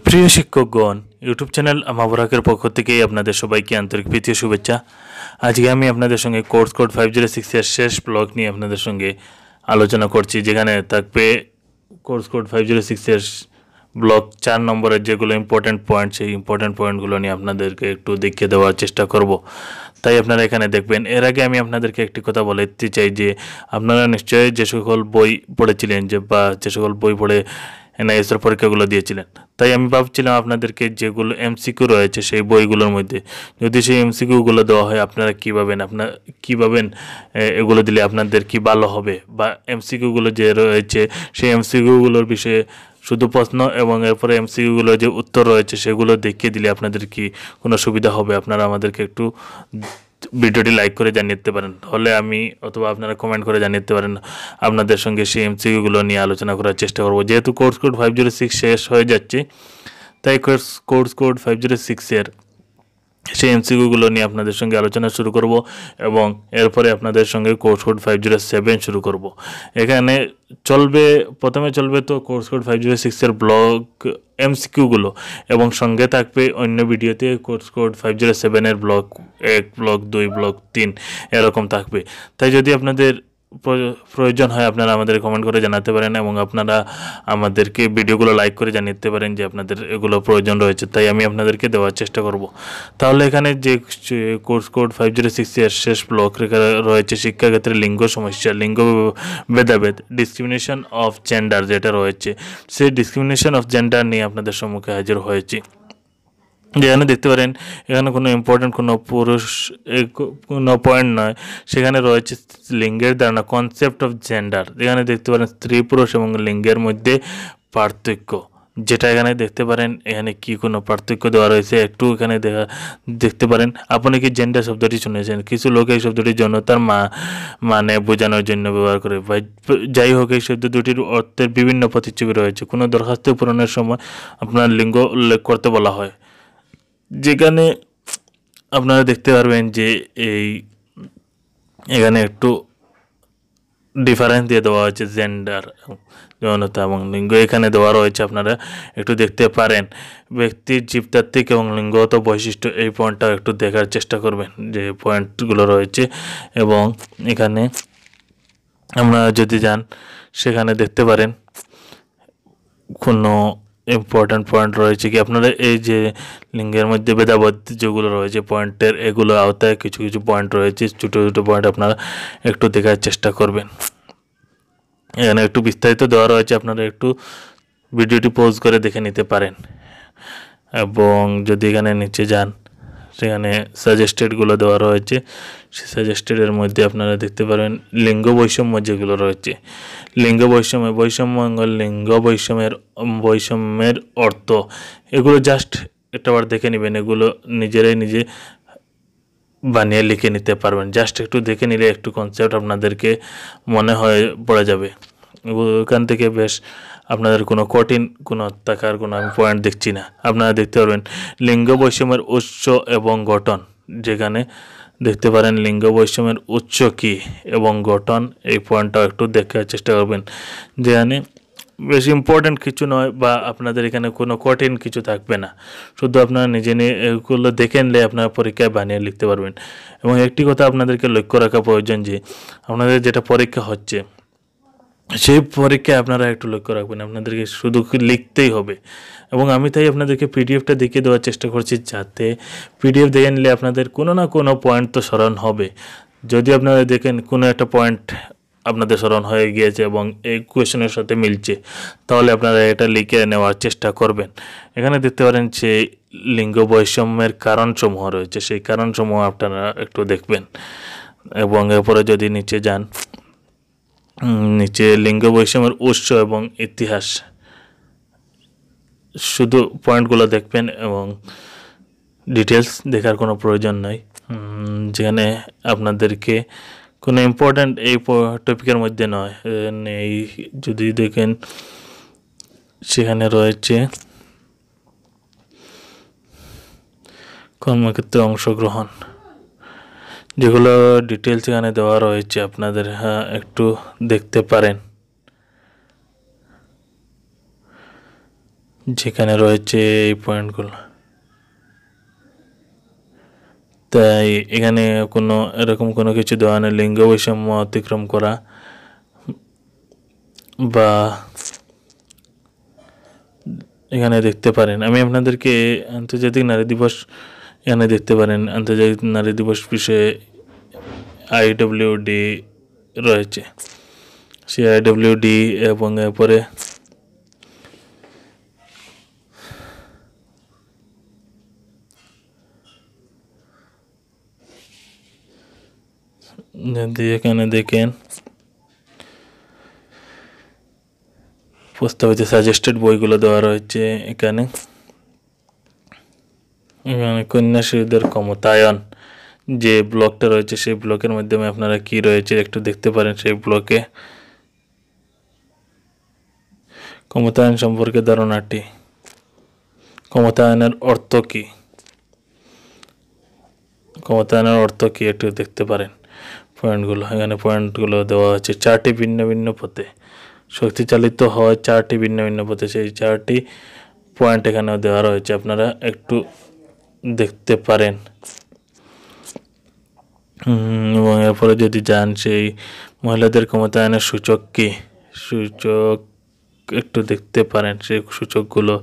প্রিয় শিক্ষকগণ, YouTube channel আমাবরাকের পক্ষ থেকে আপনাদের সবাইকে আন্তরিক প্রীতি ও শুভেচ্ছা। আজকে আমি আপনাদের সঙ্গে কোর্স কোড 506 এর শেষ ব্লক নিয়ে আপনাদের সঙ্গে আলোচনা করছি, যেখানে থাকবে কোর্স কোড 506 এর ব্লক 4 নম্বরের যেগুলো ইম্পর্টেন্ট পয়েন্ট, সেই ইম্পর্টেন্ট পয়েন্টগুলো নিয়ে আপনাদেরকে একটু দেখিয়ে দেওয়ার চেষ্টা করব। তাই আপনারা এখানে দেখবেন। এর আগে আমি আপনাদেরকে একটি কথা বলতে চাই যে আপনারা নিশ্চয়ই যে সকল বই পড়েছিলেন বা যে সকল বই পড়ে এনআইএসের পরীক্ষাগুলো দিয়েছিলেন, তাই আমি ভাবছিলাম আপনাদেরকে যেগুলো এমসিকিউ রয়েছে সেই বইগুলোর মধ্যে যদি সেই এমসিকিউগুলো দেওয়া হয় আপনারা কী ভাবেন এগুলো দিলে আপনাদের কি ভালো হবে, বা এমসিকিউগুলো যে রয়েছে সেই এমসিকিউগুলোর বিষয়ে শুধু প্রশ্ন এবং এরপরে এমসিকিউগুলো যে উত্তর রয়েছে সেগুলো দেখিয়ে দিলে আপনাদের কি কোনো সুবিধা হবে। আপনারা আমাদেরকে একটু ভিডিওটি লাইক করে জানিয়ে দিতে পারেন, তাহলে আমি অথবা আপনারা কমেন্ট করে জানিয়ে দিতে পারেন। আপনাদের সঙ্গে সেই এমসিকিউগুলো নিয়ে আলোচনা করার চেষ্টা করব। যেহেতু কোর্স কোড 506 শেষ হয়ে যাচ্ছে, তাই কোর্স কোড 506 এর সেই এমসিকিউগুলো নিয়ে আপনাদের সঙ্গে আলোচনা শুরু করব এবং এরপরে আপনাদের সঙ্গে কোর্স কোড 507 শুরু করব। এখানে প্রথমে চলবে তো কোর্স কোড 506 এর ব্লক এমসিকিউগুলো, এবং সঙ্গে থাকবে অন্য ভিডিওতে কোর্স কোড 507 এর ব্লক 1, ব্লক 2, ব্লক 3 এরকম থাকবে। তাই যদি আপনাদের প্রয়োজন হয় আপনারা আমাদের কমেন্ট করে জানাতে পারেন এবং আপনারা আমাদেরকে ভিডিওগুলো লাইক করে জানিয়ে দিতে পারেন যে আপনাদের এগুলো প্রয়োজন রয়েছে, তাই আমি আপনাদেরকে দেওয়ার চেষ্টা করব। তাহলে এখানে যে কোর্স কোড 506 এর শেষ ব্লক রয়েছে শিক্ষাক্ষেত্রে লিঙ্গ সমস্যা, লিঙ্গ ভেদাভেদ, ডিসক্রিমিনেশন অফ জেন্ডার যেটা রয়েছে, সেই ডিসক্রিমিনেশন অফ জেন্ডার নিয়ে আপনাদের সম্মুখে হাজির হয়েছি। যেখানে দেখতে পারেন এখানে কোনো ইম্পর্টেন্ট কোনো কোনো পয়েন্ট নয়, সেখানে রয়েছে লিঙ্গের ধারণা, কনসেপ্ট অফ জেন্ডার। যেখানে দেখতে পারেন স্ত্রী পুরুষ এবং লিঙ্গের মধ্যে পার্থক্য, যেটা এখানে দেখতে পারেন এখানে কি কোনো পার্থক্য দেওয়া রয়েছে একটু এখানে দেখতে পারেন। আপনি কি জেন্ডার শব্দটি শুনেছেন? কিছু লোক এই শব্দটি যৌনতার মানে বোঝানোর জন্য ব্যবহার করে। যাই হোক, এই শব্দ দুটির অর্থের বিভিন্ন প্রতিচ্ছবি রয়েছে। কোনো দরখাস্ত পূরণের সময় আপনার লিঙ্গ উল্লেখ করতে বলা হয়, যেখানে আপনারা দেখতে পারবেন যে এখানে একটু ডিফারেন্স দিয়ে দেওয়া হয়েছে, জেন্ডার, যৌনতা এবং লিঙ্গ এখানে দেওয়া রয়েছে, আপনারা একটু দেখতে পারেন। ব্যক্তির জীবতাত্ত্বিক এবং লিঙ্গগত বৈশিষ্ট্য, এই পয়েন্টটা একটু দেখার চেষ্টা করবেন যে পয়েন্টগুলো রয়েছে। এবং এখানে আপনারা যদি যান সেখানে দেখতে পারেন কোনো ইম্পর্ট্যান্ট পয়েন্ট রয়েছে কি। আপনারা এই যে লিঙ্গের মধ্যে ভেদাভেদ যেগুলো রয়েছে পয়েন্টের, এগুলো আওতায় কিছু কিছু পয়েন্ট রয়েছে, ছোটো ছোটো পয়েন্ট আপনারা একটু দেখার চেষ্টা করবেন। এখানে একটু বিস্তারিত দেওয়া রয়েছে, আপনারা একটু ভিডিওটি পজ করে দেখে নিতে পারেন। এবং যদি এখানে নিচে যান সেখানে সাজেস্টেডগুলো দেওয়া রয়েছে, সেই সাজেস্টেডের মধ্যে আপনারা দেখতে পারেন লিঙ্গ বৈষম্য যেগুলো রয়েছে। লিঙ্গ লিঙ্গ বৈষম্যের অর্থ, এগুলো জাস্ট একটাবার দেখে নেবেন, এগুলো নিজে বানিয়ে লিখে নিতে পারবেন। জাস্ট একটু দেখে নিলে একটু কনসেপ্ট আপনাদেরকে মনে হয় পড়ে যাবে। ওখান থেকে বেশ আপনাদের কোনো কঠিন কোনো থাকার কোনো আমি পয়েন্ট দেখছি না। আপনারা দেখতে পারবেন লিঙ্গ বৈষম্যের উৎস এবং গঠন, যেখানে দেখতে পারেন লিঙ্গ বৈষম্যের উৎস কী এবং গঠন, এই পয়েন্টটাও একটু দেখার চেষ্টা করবেন। যেখানে বেশি ইম্পর্ট্যান্ট কিছু নয় বা আপনাদের এখানে কোনো কঠিন কিছু থাকবে না, শুধু আপনারা নিজে এগুলো দেখে নিলে আপনারা পরীক্ষায় বানিয়ে লিখতে পারবেন। এবং একটি কথা আপনাদেরকে লক্ষ্য রাখা প্রয়োজন যে আপনাদের যেটা পরীক্ষা হচ্ছে সেই পরীক্ষায় আপনারা একটু লক্ষ্য রাখবেন, আপনাদেরকে শুধু লিখতেই হবে। এবং আমি তাই আপনাদেরকে পিডিএফটা দেখিয়ে দেওয়ার চেষ্টা করছি, যাতে পিডিএফ দেখে নিলে আপনাদের কোনো না কোনো পয়েন্ট তো স্মরণ হবে। যদি আপনারা দেখেন কোনো একটা পয়েন্ট আপনাদের স্মরণ হয়ে গিয়েছে এবং এই কোয়েশনের সাথে মিলছে, তাহলে আপনারা এটা লিখে নেওয়ার চেষ্টা করবেন। এখানে দেখতে পারেন যে লিঙ্গ বৈষম্যের কারণসমূহ রয়েছে, সেই কারণসমূহ আপনারা একটু দেখবেন। এবং এরপরে যদি নিচে যান, নিচে লিঙ্গ বৈষম্যের উৎস এবং ইতিহাস, শুধু পয়েন্টগুলো দেখবেন এবং ডিটেলস দেখার কোনো প্রয়োজন নাই। যেখানে আপনাদেরকে কোনো ইম্পর্ট্যান্ট এই টপিকের মধ্যে নয়, এই যদি দেখেন সেখানে রয়েছে কর্মক্ষেত্রে অংশগ্রহণ, যেগুলো ডিটেলস এখানে দেওয়া রয়েছে, আপনাদের একটু দেখতে পারেন। যেখানে রয়েছে এই পয়েন্টগুলো। তাই এখানে কোনো এরকম কোনো কিছু দেওয়া নেই লিঙ্গ বৈষম্য অতিক্রম করা বা এখানে দেখতে পারেন। আমি আপনাদেরকে আন্তর্জাতিক নারী দিবস এখানে দেখতে পারেন। আন্তর্জাতিক নারী দিবস বিষয়ে IWD রয়েছে, সেই IWD এবং এরপরে যদি এখানে দেখেন প্রস্তাবিত সাজেস্টেড বইগুলো দেওয়া রয়েছে এখানে। এখানে কন্যাশ্রীদের ক্ষমতায়ন যে ব্লকটা রয়েছে সেই ব্লকের মাধ্যমে আপনারা কি রয়েছে একটু দেখতে পারেন। সেই ব্লকে ক্ষমতায়ন সম্পর্কে ধারণাটি, ক্ষমতায়নের অর্থ কি, ক্ষমতায়নের অর্থ কি একটু দেখতে পারেন পয়েন্টগুলো। এখানে পয়েন্টগুলো দেওয়া হচ্ছে 4টি ভিন্ন ভিন্ন পথে শক্তিচালিত হয়, 4টি ভিন্ন ভিন্ন পথে, সেই 4টি পয়েন্ট এখানেও দেওয়া রয়েছে, আপনারা একটু দেখতে পারেন। এবং এরপরে যদি যান সেই মহিলাদের ক্ষমতায়নের সূচক কি, সূচক একটু দেখতে পারেন সেই সূচকগুলো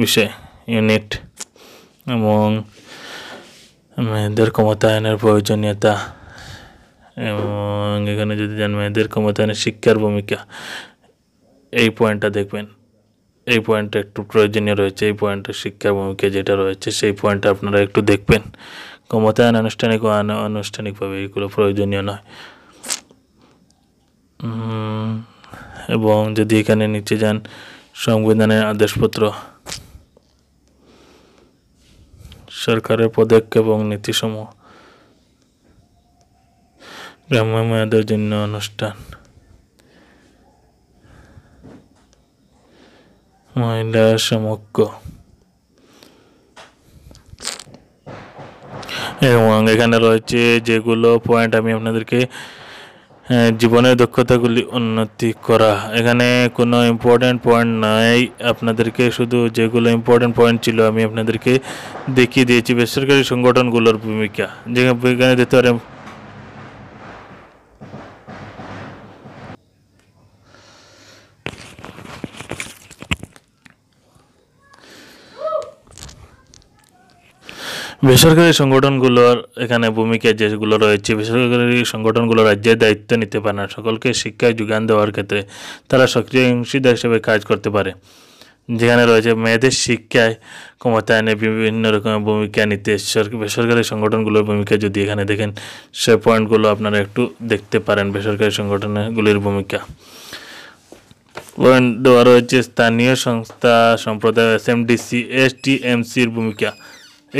বিষয়ে ইউনিট এবং মেয়েদের ক্ষমতায়নের প্রয়োজনীয়তা। এবং এখানে যদি যান মেয়েদের ক্ষমতায়নের শিক্ষার ভূমিকা, এই পয়েন্টটা দেখবেন, এই পয়েন্টটা একটু প্রয়োজনীয় রয়েছে। এই পয়েন্টটা শিক্ষার ভূমিকা যেটা রয়েছে সেই পয়েন্টটা আপনারা একটু দেখবেন। ক্ষমতায়ন আনুষ্ঠানিক ও আনুষ্ঠানিকভাবে এইগুলো প্রয়োজনীয় নয়। এবং যদি এখানে নিচে যান সংবিধানের আদেশপত্র, সরকারের পদক্ষেপ এবং নীতিসমূহ, গ্রাম্য মেয়েদের জন্য অনুষ্ঠান, মহিলা সমগ্র, এবং এখানে রয়েছে যেগুলো পয়েন্ট আমি আপনাদেরকে জীবনের দক্ষতাগুলি উন্নতি করা। এখানে কোনো ইম্পর্ট্যান্ট পয়েন্ট নাই, আপনাদেরকে শুধু যেগুলো ইম্পর্ট্যান্ট পয়েন্ট ছিল আমি আপনাদেরকে দেখিয়ে দিয়েছি। বেসরকারি সংগঠনগুলোর ভূমিকা যেখানে দেখতে পারেন বেসরকারি সংগঠনগুলোর এখানে ভূমিকা যেগুলো রয়েছে। বেসরকারি সংগঠনগুলো রাজ্যের দায়িত্ব নিতে পারে না, সকলকে শিক্ষায় যোগান দেওয়ার ক্ষেত্রে তারা সক্রিয় অংশীদার হিসেবে কাজ করতে পারে। যেখানে রয়েছে মেয়েদের শিক্ষায় ক্ষমতায়নে বিভিন্ন রকমের ভূমিকা নিতে বেসরকারি সংগঠনগুলোর ভূমিকা যদি এখানে দেখেন সে পয়েন্টগুলো আপনারা একটু দেখতে পারেন। বেসরকারি সংগঠনগুলির ভূমিকা পয়েন্ট দেওয়া রয়েছে। স্থানীয় সংস্থা সম্প্রদায় SMDC STMCর ভূমিকা,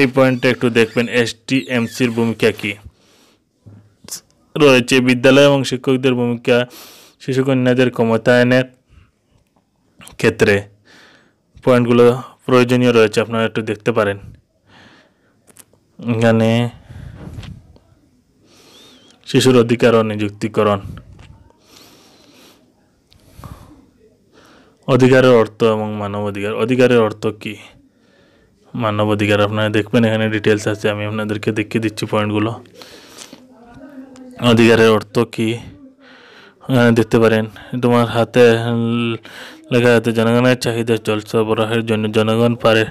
এই পয়েন্টটা একটু দেখবেন STMCর ভূমিকা কি রয়েছে। বিদ্যালয় এবং শিক্ষকদের ভূমিকা শিশু কন্যাদের ক্ষমতায়নের ক্ষেত্রে পয়েন্টগুলো প্রয়োজনীয় রয়েছে, আপনারা একটু দেখতে পারেন। এখানে শিশুর অধিকার ও নিযুক্তিকরণ, অধিকারের অর্থ এবং মানবাধিকার। অধিকারের অর্থ কি, মানবাধিকার আপনারা দেখবেন এখানে ডিটেলস আছে, আমি আপনাদেরকে দেখিয়ে দিচ্ছি পয়েন্টগুলো। অধিকারের অর্থ কি এখানে দেখতে পারেন। তোমার হাতে লেখা আছে জনগণের চাহিদা জল সরবরাহের জন্য জনগণ পারে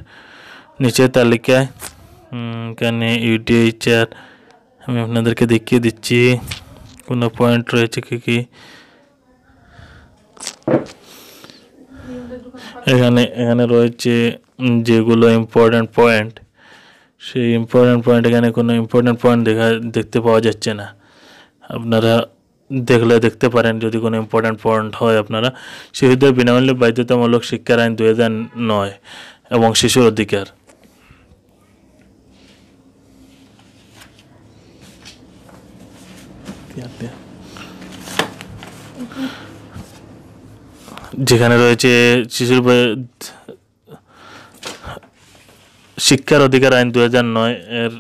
নিচের তালিকায় এখানে UDHR আমি আপনাদেরকে দেখিয়ে দিচ্ছি কোনো পয়েন্ট রয়েছে কি কি। এখানে রয়েছে যেগুলো ইম্পর্ট্যান্ট পয়েন্ট, সেই ইম্পর্ট্যান্ট পয়েন্ট এখানে কোনো ইম্পর্ট্যান্ট পয়েন্ট দেখতে পাওয়া যাচ্ছে না, আপনারা দেখলে দেখতে পারেন যদি কোনো ইম্পর্ট্যান্ট পয়েন্ট হয়। আপনারা শিশুদের বিনামূল্যে বাধ্যতামূলক শিক্ষার আইন 2009 এবং শিশুর অধিকার, যেখানে রয়েছে শিশুর শিক্ষার অধিকার আইন 2009 এর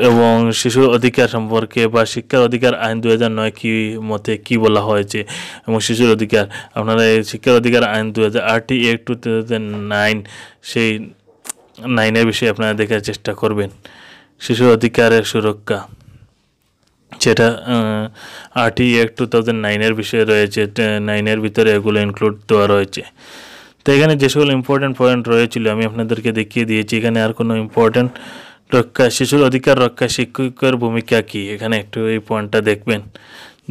এবং শিশুর অধিকার সম্পর্কে বা শিক্ষার অধিকার আইন 2009 কি মতে কি বলা হয়েছে এবং শিশুর অধিকার আপনারা এই শিক্ষার অধিকার আইন 2000 অ্যাক্ট 2009 সেই 9-এর বিষয়ে আপনারা দেখার চেষ্টা করবেন। শিশুর অধিকারের সুরক্ষা যেটা অ্যাক্ট 2009-এর বিষয়ে রয়েছে, 9-এর ভিতরে এগুলো ইনক্লুড দেওয়া রয়েছে। তো এখানে যে সকল ইম্পর্টেন্ট পয়েন্ট রয়েছিল আমি আপনাদেরকে দেখিয়ে দিয়েছি। এখানে আর কোনো ইম্পর্টেন্ট রক্ষা, শিশুর অধিকার রক্ষা শিক্ষকের ভূমিকা কী, এখানে একটু এই পয়েন্টটা দেখবেন।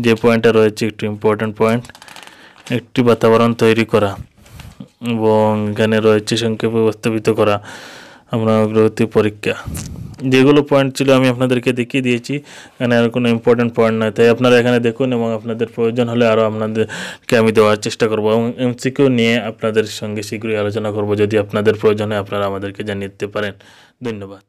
যে পয়েন্টটা রয়েছে একটু ইম্পর্টেন্ট পয়েন্ট, একটি বাতাবরণ তৈরি করা এবং এখানে রয়েছে সংক্ষেপে উপস্থাপিত করা আমরা অগ্রগতি পরীক্ষা। যেগুলো পয়েন্ট ছিল আমি আপনাদেরকে দেখিয়ে দিয়েছি, এখানে আর কোনো ইম্পর্টেন্ট পয়েন্ট নয়। তাই আপনারা এখানে দেখুন এবং আপনাদের প্রয়োজন হলে আরও আপনাদেরকে আমি দেওয়ার চেষ্টা করবো এবং এমসিকিউ নিয়ে আপনাদের সঙ্গে শীঘ্রই আলোচনা করব। যদি আপনাদের প্রয়োজন হয় আপনারা আমাদেরকে জানিয়ে দিতে পারেন। ধন্যবাদ।